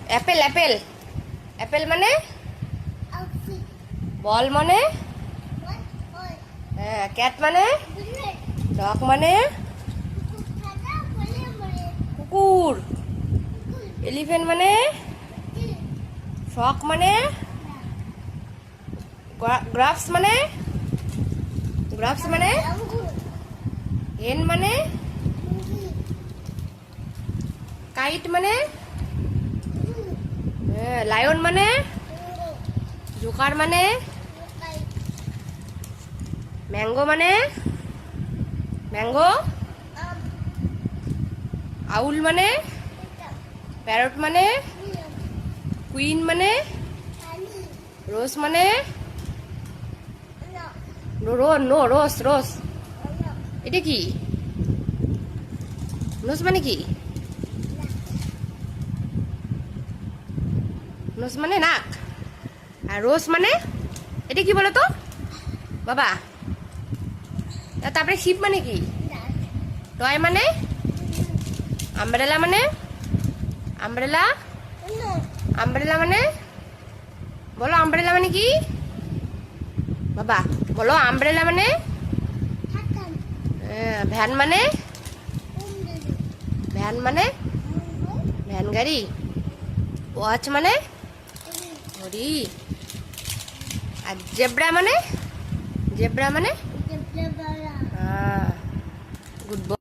Apple Apple Apple মানে বল মানে হ্যাঁ ক্যাট মানে ডগ মানে কুকুর এলিফ্যান্ট মানে ফ্রক মানে গ্রাফস মানে হেন মানে কাইট মানে লায়ন মানে জোকার মানে ম্যাঙ্গো মানে ম্যাঙ্গো আউল মানে প্যারট মানে কুইন মানে রোজ মানে রোজ এটা কি নোজ মানে কি নোজ মানে নাক আর রোজ মানে এটা কি বলো তো বাবা তারপরে শিপ মানে কি টয় মানে আমব্রেলা মানে আমব্রেলা মানে বলো আমব্রেলা মানে কি বাবা বলো আমব্রেলা মানে ভ্যান মানে ভ্যান গাড়ি ওয়াচ মানে ঘড়ি আর জেব্রা মানে গুড